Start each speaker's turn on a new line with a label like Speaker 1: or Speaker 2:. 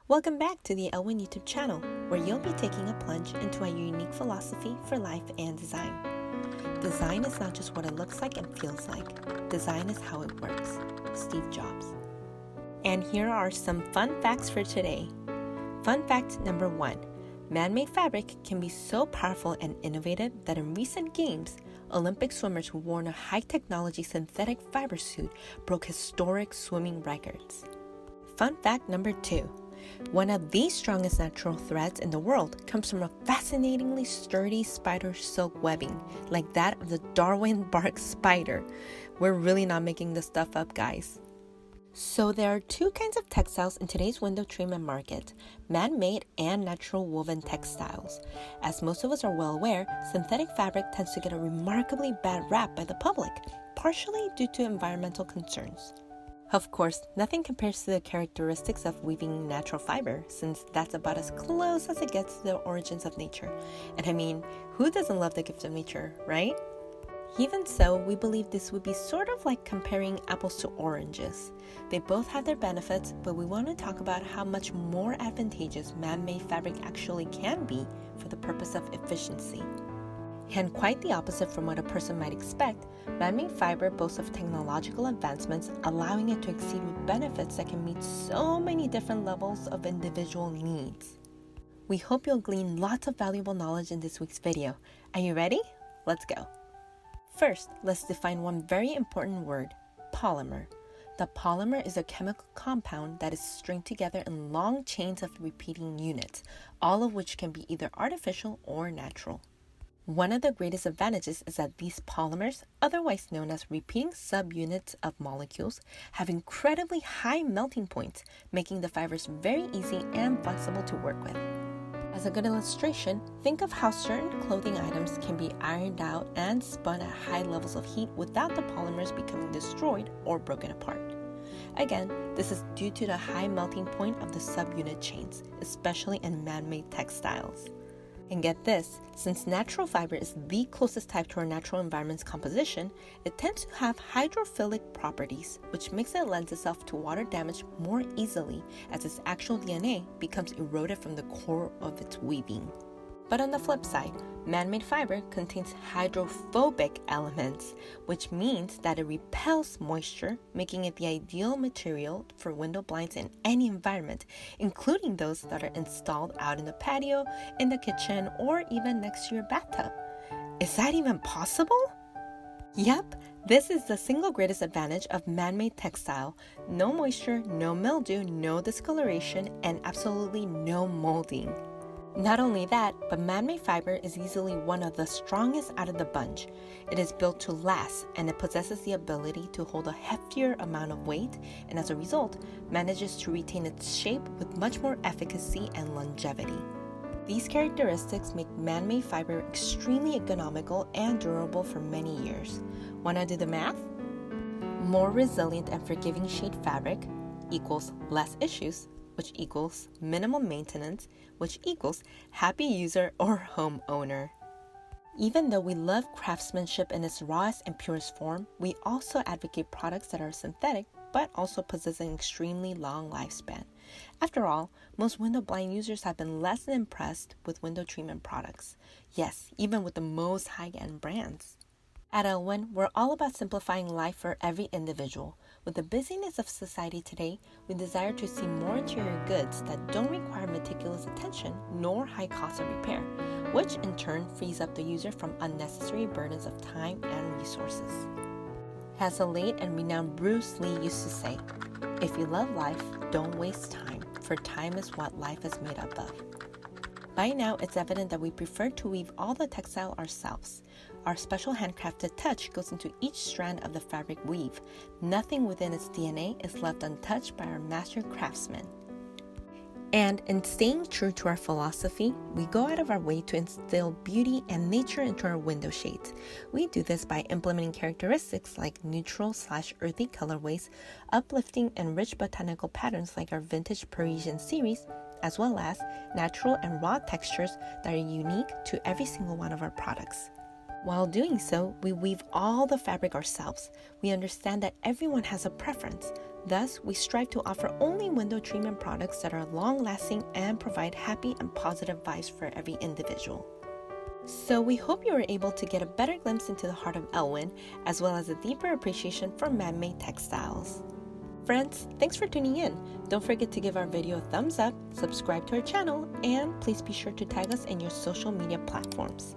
Speaker 1: Welcome back to the Elwin YouTube channel, where you'll be taking a plunge into a unique philosophy for life and design. Design is not just what it looks like and feels like. Design is how it works. Steve Jobs. And here are some fun facts for today. Fun fact number 1. Man-made fabric can be so powerful and innovative that in recent games, Olympic swimmers who wore a high-technology synthetic fiber suit broke historic swimming records. Fun fact number 2. One of the strongest natural threads in the world comes from a fascinatingly sturdy spider silk webbing, like that of the Darwin bark spider. We're really not making this stuff up, guys. So there are two kinds of textiles in today's window treatment market, man-made and natural woven textiles. As most of us are well aware, synthetic fabric tends to get a remarkably bad rap by the public, partially due to environmental concerns. Of course, nothing compares to the characteristics of weaving natural fiber, since that's about as close as it gets to the origins of nature. And I mean, who doesn't love the gift of nature, right? Even so, we believe this would be sort of like comparing apples to oranges. They both have their benefits, but we want to talk about how much more advantageous man-made fabric actually can be for the purpose of efficiency. And quite the opposite from what a person might expect, man-made fiber boasts of technological advancements, allowing it to exceed with benefits that can meet so many different levels of individual needs. We hope you'll glean lots of valuable knowledge in this week's video. Are you ready? Let's go. First, let's define one very important word, polymer. The polymer is a chemical compound that is stringed together in long chains of repeating units, all of which can be either artificial or natural. One of the greatest advantages is that these polymers, otherwise known as repeating subunits of molecules, have incredibly high melting points, making the fibers very easy and flexible to work with. As a good illustration, think of how certain clothing items can be ironed out and spun at high levels of heat without the polymers becoming destroyed or broken apart. Again, this is due to the high melting point of the subunit chains, especially in man-made textiles. And get this, since natural fiber is the closest type to our natural environment's composition, it tends to have hydrophilic properties, which makes it lend itself to water damage more easily as its actual DNA becomes eroded from the core of its weaving. But on the flip side, man-made fiber contains hydrophobic elements, which means that it repels moisture, making it the ideal material for window blinds in any environment, including those that are installed out in the patio, in the kitchen, or even next to your bathtub. Is that even possible? Yep, this is the single greatest advantage of man-made textile. No moisture, no mildew, no discoloration, and absolutely no molding. Not only that, but man-made fiber is easily one of the strongest out of the bunch. It is built to last, and it possesses the ability to hold a heftier amount of weight, and as a result, manages to retain its shape with much more efficacy and longevity. These characteristics make man-made fiber extremely economical and durable for many years. Wanna do the math? More resilient and forgiving shade fabric equals less issues, which equals minimal maintenance, which equals happy user or homeowner. Even though we love craftsmanship in its rawest and purest form, we also advocate products that are synthetic but also possess an extremely long lifespan. After all, most window blind users have been less than impressed with window treatment products. Yes, even with the most high-end brands. At Elwin, we're all about simplifying life for every individual. With the busyness of society today, we desire to see more interior goods that don't require meticulous attention nor high cost of repair, which in turn frees up the user from unnecessary burdens of time and resources. As the late and renowned Bruce Lee used to say, "If you love life, don't waste time, for time is what life is made up of." By now, it's evident that we prefer to weave all the textile ourselves. Our special handcrafted touch goes into each strand of the fabric weave. Nothing within its DNA is left untouched by our master craftsmen. And in staying true to our philosophy, we go out of our way to instill beauty and nature into our window shades. We do this by implementing characteristics like neutral/earthy colorways, uplifting and rich botanical patterns like our vintage Parisian series, as well as natural and raw textures that are unique to every single one of our products. While doing so, we weave all the fabric ourselves. We understand that everyone has a preference. Thus, we strive to offer only window treatment products that are long-lasting and provide happy and positive vibes for every individual. So we hope you were able to get a better glimpse into the heart of Elwin, as well as a deeper appreciation for Manmade Textiles. Friends, thanks for tuning in. Don't forget to give our video a thumbs up, subscribe to our channel, and please be sure to tag us in your social media platforms.